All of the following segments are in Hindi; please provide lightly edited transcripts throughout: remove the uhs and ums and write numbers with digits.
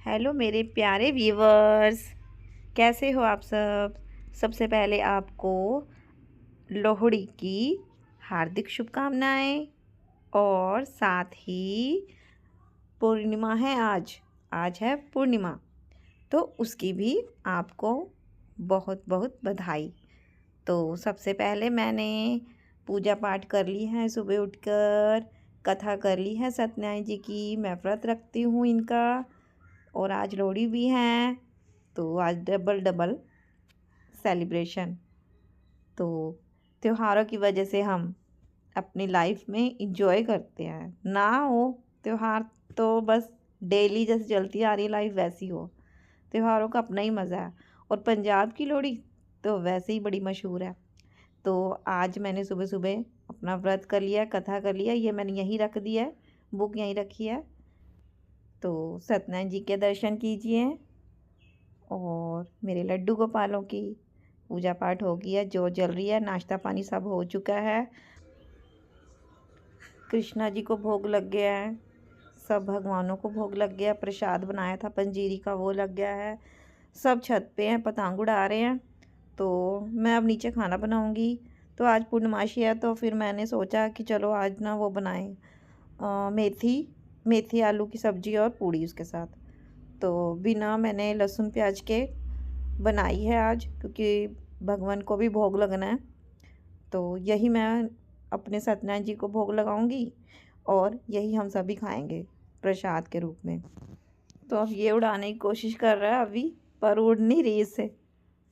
हेलो मेरे प्यारे व्यूवर्स, कैसे हो आप सब। सबसे पहले आपको लोहड़ी की हार्दिक शुभकामनाएं। और साथ ही पूर्णिमा है आज। आज है पूर्णिमा, तो उसकी भी आपको बहुत बहुत बधाई। तो सबसे पहले मैंने पूजा पाठ कर ली है, सुबह उठकर कथा कर ली है सत्यनारायण जी की। मैं व्रत रखती हूँ इनका, और आज लोहड़ी भी है, तो आज डबल डबल सेलिब्रेशन। तो त्योहारों की वजह से हम अपनी लाइफ में इंजॉय करते हैं। ना हो त्यौहार तो बस डेली जैसे चलती आ रही लाइफ वैसी हो। त्योहारों का अपना ही मज़ा है। और पंजाब की लोहड़ी तो वैसे ही बड़ी मशहूर है। तो आज मैंने सुबह सुबह अपना व्रत कर लिया, कथा कर लिया। ये मैंने यहीं रख दिया है, बुक यहीं रखी है। तो सत्यनारायण जी के दर्शन कीजिए और मेरे लड्डू गोपालों की पूजा पाठ हो गया, जो जल रही है, नाश्ता पानी सब हो चुका है। कृष्णा जी को भोग लग गया है, सब भगवानों को भोग लग गया। प्रसाद बनाया था पंजीरी का, वो लग गया है। सब छत पे हैं, पतंग उड़ा रहे हैं। तो मैं अब नीचे खाना बनाऊंगी। तो आज पूर्णमासी है, तो फिर मैंने सोचा कि चलो आज ना वो बनाएं, मेथी मेथी आलू की सब्ज़ी और पूड़ी उसके साथ। तो बिना मैंने लहसुन प्याज के बनाई है आज, क्योंकि भगवान को भी भोग लगना है। तो यही मैं अपने सत्यनारायण जी को भोग लगाऊंगी और यही हम सभी खाएंगे प्रसाद के रूप में। तो अब ये उड़ाने की कोशिश कर रहा है अभी, पर उड़ नहीं रही इससे।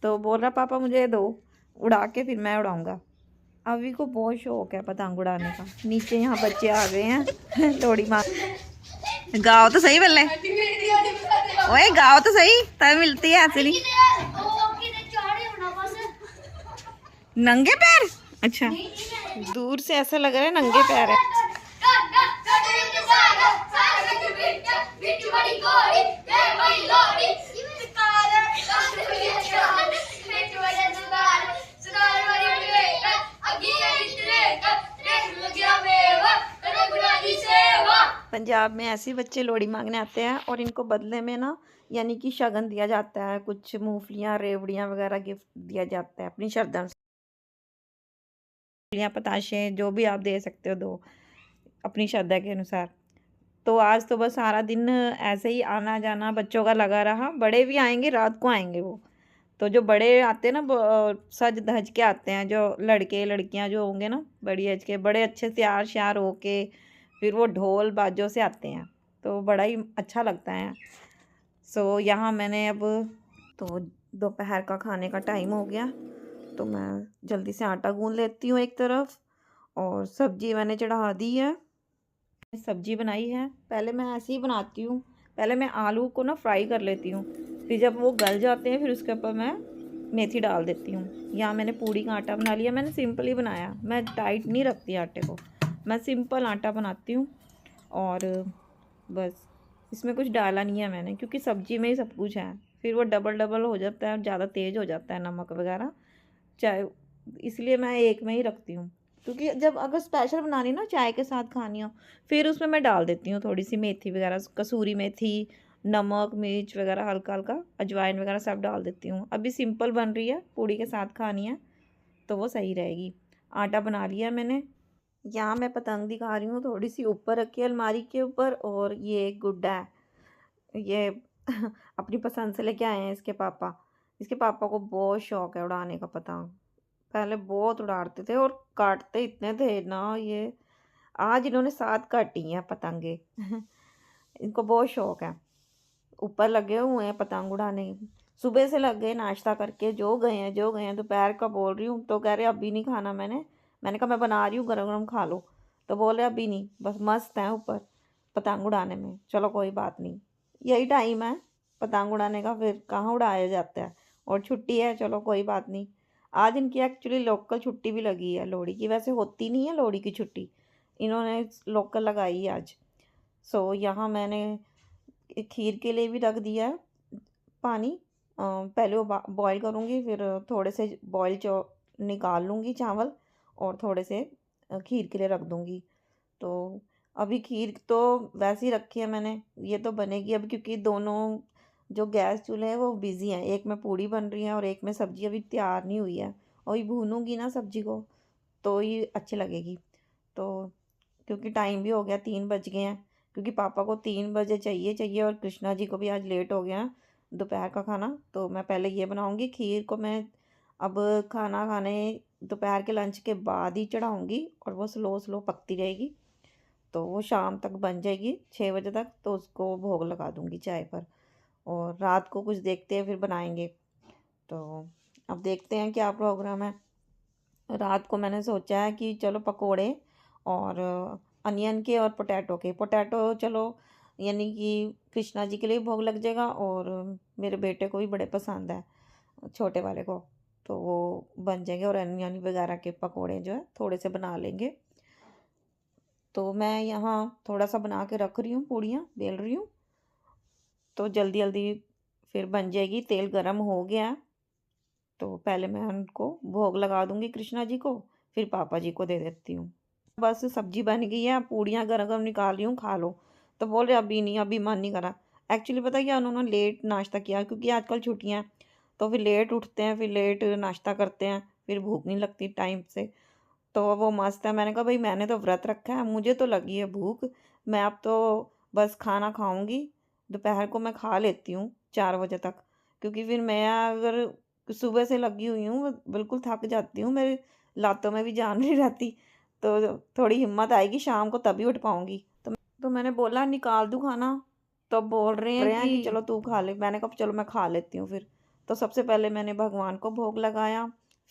तो बोल रहा पापा मुझे दो, उड़ा के फिर मैं उड़ाऊंगा। अभी को बहुत शौक है पतंग उड़ाने का। नीचे यहाँ बच्चे आ गए हैं लोहड़ी माँ। गाओ तो सही बल्ले, ओए गाओ तो सही, तब मिलती है ऐसे नहीं। नंगे पैर, अच्छा। दूर से ऐसा लग रहा है नंगे पैर है। पंजाब में ऐसे बच्चे लोहड़ी मांगने आते हैं और इनको बदले में ना, यानी कि शगन दिया जाता है, कुछ मूंगफलियाँ रेवड़ियाँ वगैरह गिफ्ट दिया जाता है अपनी श्रद्धा से। पताशे जो भी आप दे सकते हो दो, अपनी श्रद्धा के अनुसार। तो आज तो बस सारा दिन ऐसे ही आना जाना बच्चों का लगा रहा। बड़े भी आएंगे, रात को आएंगे वो। तो जो बड़े आते हैं ना, सज धज के आते हैं, जो लड़के लड़कियां जो होंगे ना, बड़ी एज के, बड़े अच्छे से तैयार श्यार होके फिर वो ढोल बाजों से आते हैं। तो बड़ा ही अच्छा लगता है। सो यहाँ मैंने अब, तो दोपहर का खाने का टाइम हो गया, तो मैं जल्दी से आटा गूंद लेती हूँ एक तरफ, और सब्जी मैंने चढ़ा दी है। सब्जी बनाई है, पहले मैं ऐसे ही बनाती हूँ। पहले मैं आलू को ना फ्राई कर लेती हूँ, फिर जब वो गल जाते हैं फिर उसके ऊपर मैं मेथी डाल देती हूँ। यहाँ मैंने पूड़ी का आटा बना लिया। मैंने सिंपल ही बनाया, मैं टाइट नहीं रखती आटे को, मैं सिंपल आटा बनाती हूँ। और बस इसमें कुछ डाला नहीं है मैंने, क्योंकि सब्जी में ही सब कुछ है। फिर वो डबल डबल हो जाता है, ज़्यादा तेज़ हो जाता है नमक वगैरह चाय, इसलिए मैं एक में ही रखती हूँ। क्योंकि जब अगर स्पेशल बनानी ना, चाय के साथ खानी हो, फिर उसमें मैं डाल देती हूँ थोड़ी सी मेथी वगैरह, कसूरी मेथी, नमक मिर्च वगैरह, हल्का हल्का अजवाइन वगैरह सब डाल देती हूँ। अभी सिंपल बन रही है, पूड़ी के साथ खानी है तो वो सही रहेगी। आटा बना लिया मैंने। यहाँ मैं पतंग दिखा रही हूँ, थोड़ी सी ऊपर रखी है अलमारी के ऊपर। और ये गुड्डा है, ये अपनी पसंद से लेके आए हैं इसके पापा। इसके पापा को बहुत शौक है उड़ाने का पतंग। पहले बहुत उड़ाते थे और काटते इतने थे ना ये। आज इन्होंने 7 काटी हैं पतंगे इनको बहुत शौक है, ऊपर लगे हुए हैं पतंग उड़ाने। सुबह से लग गए, नाश्ता करके जो गए हैं। दोपहर का बोल रही हूँ तो कह रहे अभी नहीं खाना। मैंने कहा मैं बना रही हूँ, गरम गरम खा लो। तो बोल रहे अभी नहीं, बस मस्त हैं ऊपर पतंग उड़ाने में। चलो कोई बात नहीं, यही टाइम है पतंग उड़ाने का, फिर कहाँ उड़ाया जाता है। और छुट्टी है, चलो कोई बात नहीं। आज इनकी एक्चुअली लोकल छुट्टी भी लगी है लोहड़ी की, वैसे होती नहीं है लोहड़ी की छुट्टी, इन्होंने लोकल लगाई है आज। सो यहाँ मैंने खीर के लिए भी रख दिया है पानी। पहले वो बॉईल करूँगी, फिर थोड़े से बॉईल निकाल लूँगी चावल, और थोड़े से खीर के लिए रख दूँगी। तो अभी खीर तो वैसे ही रखी है मैंने, ये तो बनेगी अब, क्योंकि दोनों जो गैस चूल्हे हैं वो बिज़ी हैं। एक में पूड़ी बन रही है और एक में सब्ज़ी अभी तैयार नहीं हुई है, और ये भूनूंगी ना सब्ज़ी को तो ये अच्छी लगेगी। तो क्योंकि टाइम भी हो गया, 3 बज गए हैं, क्योंकि पापा को 3 बजे चाहिए चाहिए, और कृष्णा जी को भी आज लेट हो गया दोपहर का खाना। तो मैं पहले ये बनाऊंगी खीर को, मैं अब खाना खाने दोपहर के लंच के बाद ही चढ़ाऊंगी, और वो स्लो स्लो पकती रहेगी। तो वो शाम तक बन जाएगी 6 बजे तक, तो उसको भोग लगा दूंगी चाय पर। और रात को कुछ देखते हैं फिर बनाएंगे। तो अब देखते हैं क्या प्रोग्राम है। रात को मैंने सोचा है कि चलो पकोड़े और अनियन के और पोटैटो चलो, यानी कि कृष्णा जी के लिए भोग लग जाएगा, और मेरे बेटे को भी बड़े पसंद है, छोटे वाले को, तो वो बन जाएंगे। और अनियन वगैरह के पकोड़े जो है थोड़े से बना लेंगे। तो मैं यहाँ थोड़ा सा बना के रख रही हूँ, पूड़ियाँ बेल रही हूँ, तो जल्दी जल्दी फिर बन जाएगी। तेल गरम हो गया, तो पहले मैं उनको भोग लगा दूंगी कृष्णा जी को, फिर पापा जी को दे देती हूँ। बस सब्जी बन गई है, पूड़ियाँ गरम गरम निकाल रही हूँ, खा लो। तो बोल रहे अभी नहीं, अभी मन नहीं करा। एक्चुअली पता क्या, उन्होंने लेट नाश्ता किया, क्योंकि आजकल छुट्टियाँ हैं, तो फिर लेट उठते हैं, फिर लेट नाश्ता करते हैं, फिर भूख नहीं लगती टाइम से। तो वो मस्त है। मैंने कहा भाई मैंने तो व्रत रखा है, मुझे तो लगी है भूख, मैं अब तो बस खाना खाऊंगी। दोपहर को मैं खा लेती हूँ 4 बजे तक, क्योंकि फिर मैं अगर सुबह से लगी हुई हूँ बिल्कुल थक जाती हूँ, मेरे लातों में भी जान नहीं रहती। तो थोड़ी हिम्मत आएगी शाम को तभी उठ पाऊंगी। तो मैंने बोला निकाल दूँ खाना, तो बोल रहे हैं कि चलो तू खा ले। मैंने कहा चलो मैं खा लेती हूँ फिर। तो सबसे पहले मैंने भगवान को भोग लगाया,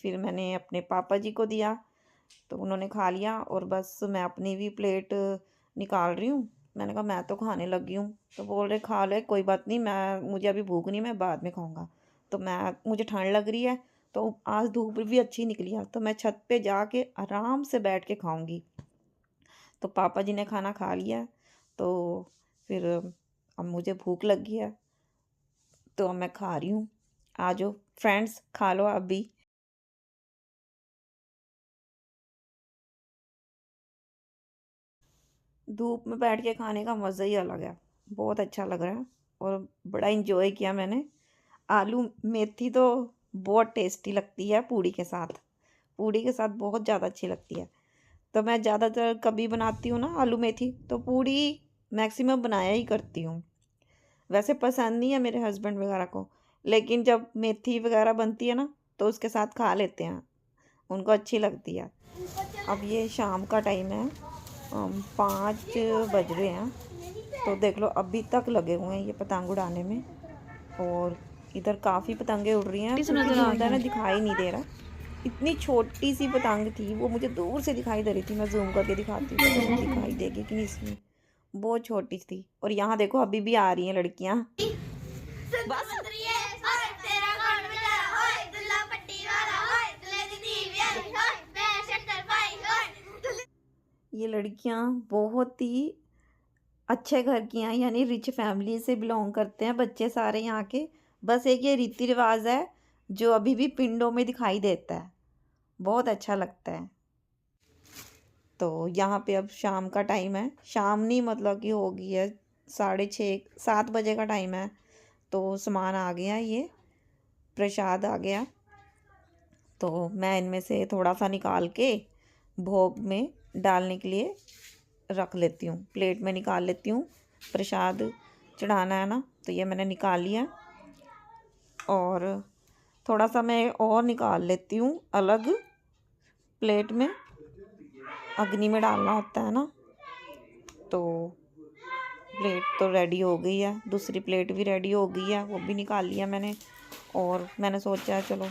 फिर मैंने अपने पापा जी को दिया, तो उन्होंने खा लिया, और बस मैं अपनी भी प्लेट निकाल रही हूँ। मैंने कहा मैं तो खाने लगी हूँ। तो बोल रहे खा ले, कोई बात नहीं, मुझे अभी भूख नहीं, मैं बाद में खाऊंगा। तो मुझे ठंड लग रही है, तो आज धूप भी अच्छी निकली है, तो मैं छत पे जाके आराम से बैठ के खाऊंगी। तो पापा जी ने खाना खा लिया, तो फिर अब मुझे भूख लगी है, तो अब मैं खा रही हूँ। आ जाओ फ्रेंड्स, खा लो आप भी। धूप में बैठ के खाने का मज़ा ही अलग है, बहुत अच्छा लग रहा है, और बड़ा इंजॉय किया मैंने। आलू मेथी तो बहुत टेस्टी लगती है पूड़ी के साथ, पूड़ी के साथ बहुत ज़्यादा अच्छी लगती है। तो मैं ज़्यादातर कभी बनाती हूँ ना आलू मेथी, तो पूड़ी मैक्सिमम बनाया ही करती हूँ। वैसे पसंद नहीं है मेरे हस्बैंड वगैरह को, लेकिन जब मेथी वगैरह बनती है ना तो उसके साथ खा लेते हैं, उनको अच्छी लगती है। अब ये शाम का टाइम है, 5 बज रहे हैं, तो देख लो अभी तक लगे हुए हैं ये पतंग उड़ाने में। और इधर काफ़ी पतंगे उड़ रही हैं, क्योंकि धुंध है ना, दिखाई नहीं दे रहा। इतनी छोटी सी पतंग थी, वो मुझे दूर से दिखाई दे रही थी, मैं जूम करके दिखाती हूँ तो दिखाई देगी कि नहीं इसमें, बहुत छोटी थी। और यहाँ देखो अभी भी आ रही हैं लड़कियाँ। बस ये लड़कियाँ बहुत ही अच्छे घर की हैं, यानी रिच फैमिली से बिलोंग करते हैं बच्चे सारे यहाँ के। बस एक ये रीति रिवाज है जो अभी भी पिंडों में दिखाई देता है, बहुत अच्छा लगता है। तो यहाँ पे अब शाम का टाइम है, शाम नहीं मतलब कि हो गई है 6:30-7 बजे का टाइम है। तो सामान आ गया, ये प्रसाद आ गया, तो मैं इनमें से थोड़ा सा निकाल के भोग में डालने के लिए रख लेती हूँ, प्लेट में निकाल लेती हूँ। प्रसाद चढ़ाना है ना, तो ये मैंने निकाल लिया, और थोड़ा सा मैं और निकाल लेती हूँ अलग प्लेट में, अग्नि में डालना होता है ना। तो प्लेट तो रेडी हो गई है, दूसरी प्लेट भी रेडी हो गई है, वो भी निकाल लिया मैंने। और मैंने सोचा चलो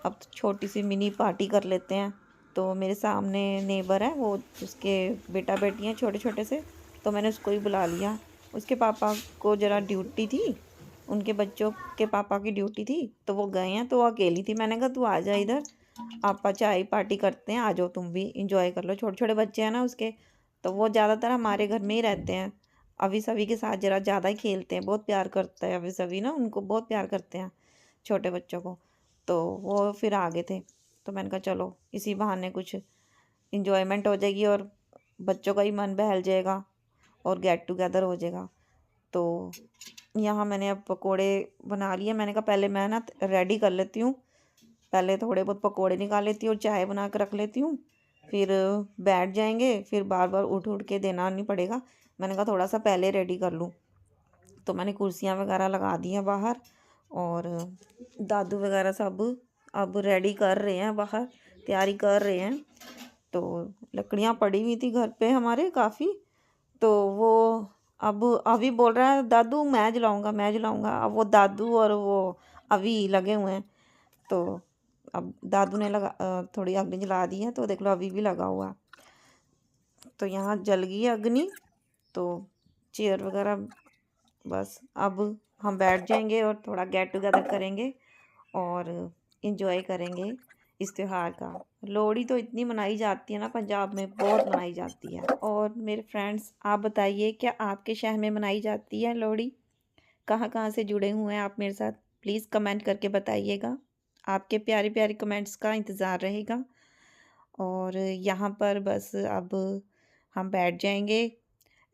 अब छोटी सी मिनी पार्टी कर लेते हैं। तो मेरे सामने नेबर है, वो उसके बेटा बेटी हैं छोटे छोटे से, तो मैंने उसको ही बुला लिया। उसके पापा को ज़रा ड्यूटी थी, उनके बच्चों के पापा की ड्यूटी थी, तो वो गए हैं, तो वो अकेली थी। मैंने कहा तू आ जा इधर, आप चाय पार्टी करते हैं, आ जाओ तुम भी इंजॉय कर लो। छोटे छोटे बच्चे हैं ना उसके, तो वो ज़्यादातर हमारे घर में ही रहते हैं। अभी सभी के साथ ज़रा ज़्यादा ही खेलते हैं, बहुत प्यार करता है अभी सभी ना, उनको बहुत प्यार करते हैं छोटे बच्चों को। तो वो फिर आ गए थे, तो मैंने कहा चलो इसी बहाने कुछ इंजॉयमेंट हो जाएगी, और बच्चों का ही मन बहल जाएगा। और गेट टुगेदर हो जाएगा। तो यहाँ मैंने अब पकोड़े बना लिए। मैंने कहा पहले मैं ना रेडी कर लेती हूँ, पहले थोड़े बहुत पकोड़े निकाल लेती हूँ और चाय बना कर रख लेती हूँ, फिर बैठ जाएंगे, फिर बार बार उठ उठ के देना नहीं पड़ेगा। मैंने कहा थोड़ा सा पहले रेडी कर लूँ। तो मैंने कुर्सियाँ वगैरह लगा दी हैं बाहर, और दादू वगैरह सब अब रेडी कर रहे हैं, बाहर तैयारी कर रहे हैं। तो लकड़ियाँ पड़ी हुई थी घर पे हमारे काफ़ी, तो वो अब अभी बोल रहा है दादू मैं जलाऊंगा मैं जलाऊंगा। अब वो दादू और वो अभी लगे हुए हैं। तो अब दादू ने थोड़ी अग्नि जला दी है, तो देख लो अभी भी लगा हुआ। तो यहाँ जल गई अग्नि। तो चेयर वगैरह बस अब हम बैठ जाएंगे और थोड़ा गेट टुगेदर करेंगे और इन्जॉय करेंगे इस त्यौहार का। लोहड़ी तो इतनी मनाई जाती है ना, पंजाब में बहुत मनाई जाती है। और मेरे फ्रेंड्स, आप बताइए क्या आपके शहर में मनाई जाती है लोहड़ी? कहाँ कहाँ से जुड़े हुए हैं आप मेरे साथ? प्लीज़ कमेंट करके बताइएगा। आपके प्यारे प्यारे कमेंट्स का इंतज़ार रहेगा। और यहाँ पर बस अब हम बैठ जाएंगे।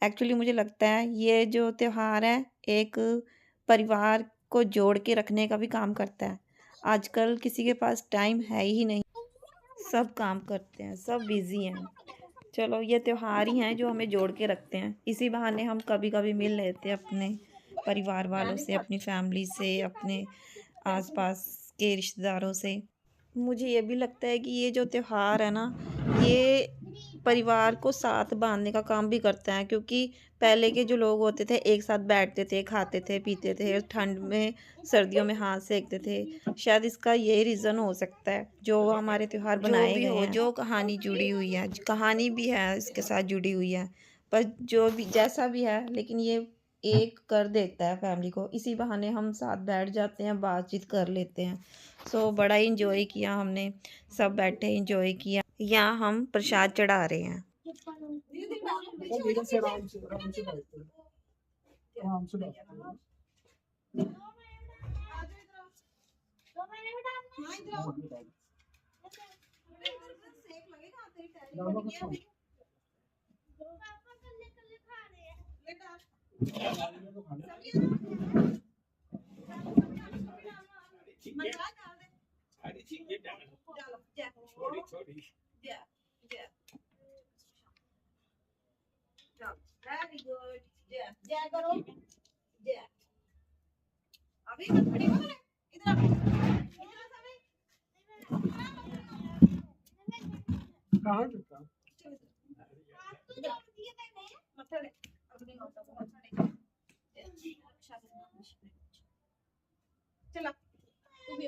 एक्चुअली मुझे लगता है ये जो त्यौहार है एक परिवार को जोड़ के रखने का भी काम करता है। आजकल किसी के पास टाइम है ही नहीं, सब काम करते हैं, सब बिज़ी हैं। चलो ये त्यौहार ही हैं जो हमें जोड़ के रखते हैं। इसी बहाने हम कभी कभी मिल लेते हैं अपने परिवार वालों से, अपनी फैमिली से, अपने आसपास के रिश्तेदारों से। मुझे ये भी लगता है कि ये जो त्यौहार है ना, ये परिवार को साथ बांधने का काम भी करता है। क्योंकि पहले के जो लोग होते थे एक साथ बैठते थे, खाते थे, पीते थे, ठंड में सर्दियों में हाथ सेकते थे। शायद इसका यही रीज़न हो सकता है जो हमारे त्यौहार बनाए गए हैं। जो कहानी जुड़ी हुई है, कहानी भी है इसके साथ जुड़ी हुई है। पर जो भी जैसा भी है, लेकिन ये एक कर देता है फैमिली को। इसी बहाने हम साथ बैठ जाते हैं, बातचीत कर लेते हैं। सो बड़ा इंजॉय किया हमने, सब बैठे इंजॉय किया। यहाँ हम प्रसाद चढ़ा रहे हैं। Very good. जय करो, जय। अभी मत खड़ी हो, इधर कहाँ चुका मत्था ले अग्नि होता है मत्था ले। चला तू भी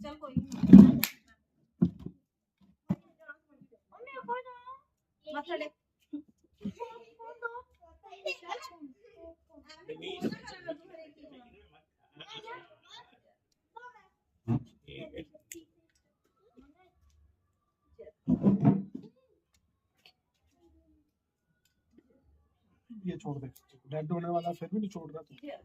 चल कोई मत्था ले। ये छोड़ दे, डेड होने वाला फिर भी नहीं छोड़ रहा था।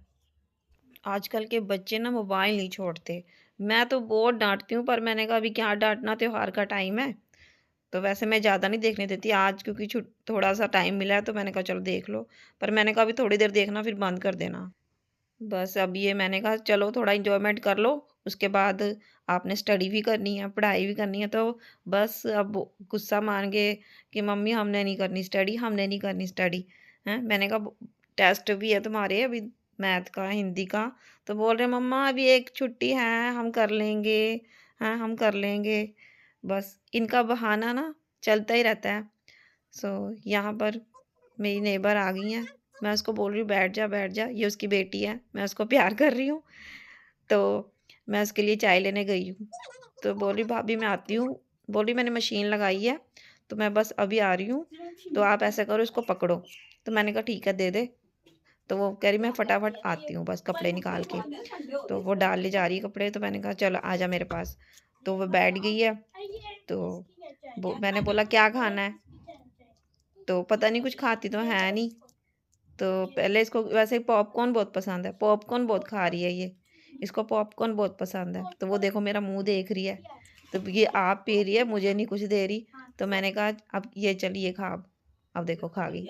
आजकल के बच्चे ना मोबाइल नहीं छोड़ते। मैं तो बहुत डांटती हूँ, पर मैंने कहा अभी क्या डांटना, त्योहार का टाइम है। तो वैसे मैं ज़्यादा नहीं देखने देती आज, क्योंकि थोड़ा सा टाइम मिला है तो मैंने कहा चलो देख लो। पर मैंने कहा अभी थोड़ी देर देखना, फिर बंद कर देना। बस अब ये मैंने कहा चलो थोड़ा इंजॉयमेंट कर लो, उसके बाद आपने स्टडी भी करनी है, पढ़ाई भी करनी है। तो बस अब गुस्सा मान गए कि मम्मी हमने नहीं करनी स्टडी, हमने नहीं करनी स्टडी। हैं, मैंने कहा टेस्ट भी है तुम्हारे अभी, मैथ का, हिंदी का। तो बोल रहे मम्मा अभी एक छुट्टी है, हम कर लेंगे, हाँ हम कर लेंगे। बस इनका बहाना ना चलता ही रहता है। सो यहाँ पर मेरी नेबर आ गई हैं, मैं उसको बोल रही हूँ बैठ जा बैठ जा। ये उसकी बेटी है, मैं उसको प्यार कर रही हूँ। तो मैं उसके लिए चाय लेने गई हूँ। तो बोल रही भाभी मैं आती हूँ। बोल रही मैंने मशीन लगाई है, तो मैं बस अभी आ रही हूँ, तो आप ऐसा करो इसको पकड़ो। तो मैंने कहा ठीक है दे दे। तो वो कह रही मैं फटाफट आती हूँ बस कपड़े निकाल के। तो वो डालने जा रही है कपड़े, तो मैंने कहा चल आजा मेरे पास। तो वो बैठ गई है। तो मैंने बोला क्या खाना है, तो पता नहीं कुछ खाती तो है नहीं। तो पहले इसको वैसे पॉपकॉर्न बहुत पसंद है, पॉपकॉर्न बहुत खा रही है ये, इसको पॉपकॉर्न बहुत पसंद है। तो वो देखो मेरा मुंह देख रही है, तो ये आप पी रही है, मुझे नहीं कुछ दे रही। तो मैंने कहा अब ये चलिए खा अब। अब देखो खा गई।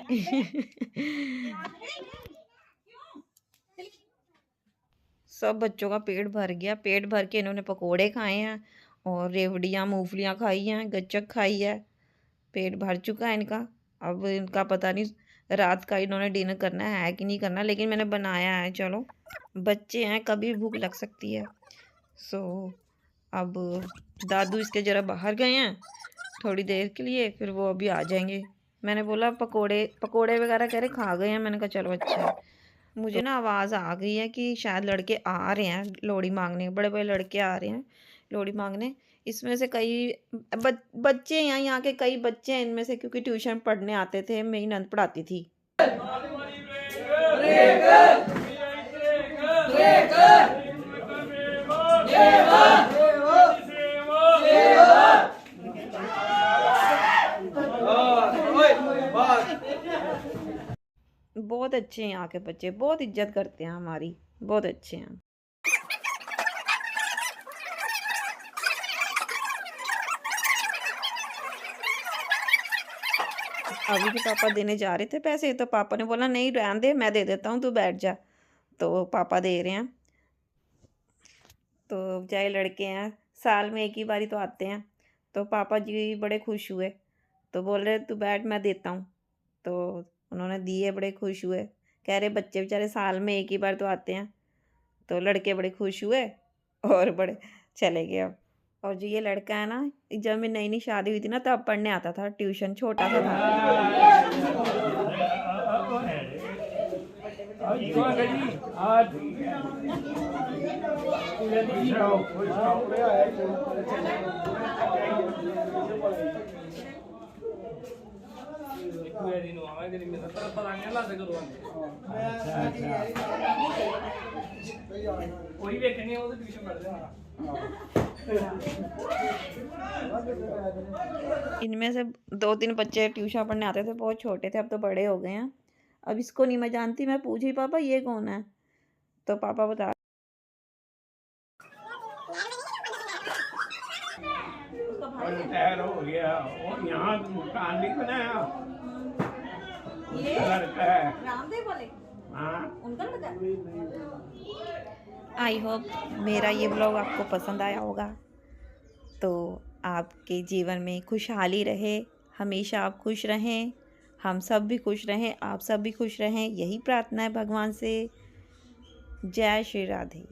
सब बच्चों का पेट भर गया। पेट भर के इन्होंने पकोड़े खाए हैं और रेवड़ियाँ मूंगफलियाँ खाई हैं, गच्चक खाई है। पेट भर चुका है इनका। अब इनका पता नहीं रात का इन्होंने डिनर करना है कि नहीं करना, लेकिन मैंने बनाया है। चलो बच्चे हैं, कभी भूख लग सकती है। सो अब दादू इसके ज़रा बाहर गए हैं थोड़ी देर के लिए, फिर वो अभी आ जाएंगे। मैंने बोला पकोड़े पकोड़े वगैरह कह रहे खा गए हैं। मैंने कहा चलो अच्छा है। मुझे ना आवाज़ आ गई है कि शायद लड़के आ रहे हैं लोहड़ी मांगने, बड़े बड़े लड़के आ रहे हैं लोहड़ी मांगने। इसमें से कई बच्चे हैं, यहाँ के कई बच्चे हैं इनमें से, क्योंकि ट्यूशन पढ़ने आते थे, मेरी नंद पढ़ाती थी। बहुत अच्छे हैं यहाँ के बच्चे, बहुत इज्जत करते हैं हमारी, बहुत अच्छे हैं। अभी के पापा देने जा रहे थे पैसे, तो पापा ने बोला नहीं रहने दे, मैं दे देता हूँ, तू बैठ जा। तो पापा दे रहे हैं। तो चाहे लड़के हैं, साल में एक ही बारी तो आते हैं। तो पापा जी बड़े खुश हुए, तो बोल रहे तू बैठ मैं देता हूँ। तो उन्होंने दिए, बड़े खुश हुए। कह रहे बच्चे बेचारे साल में एक ही बार तो आते हैं। तो लड़के बड़े खुश हुए और बड़े चले गए अब। और जो ये लड़का है ना, जब मेरी नई नई शादी हुई थी ना, तब पढ़ने आता था ट्यूशन, छोटा सा था। इनमें से 2-3 बच्चे ट्यूशन पढ़ने आते थे, बहुत छोटे थे, अब तो बड़े हो गए हैं। अब इसको नहीं मैं जानती, मैं पूछी पापा ये कौन है? तो पापा बता रिटायर हो गया और यहाँ मकान नहीं बनाया। ये लड़का है। रामदेव वाले हाँ। उनका लड़का। आई होप मेरा ये ब्लॉग आपको पसंद आया होगा। तो आपके जीवन में खुशहाली रहे, हमेशा आप खुश रहें, हम सब भी खुश रहें, आप सब भी खुश रहें, यही प्रार्थना है भगवान से। जय श्री राधे।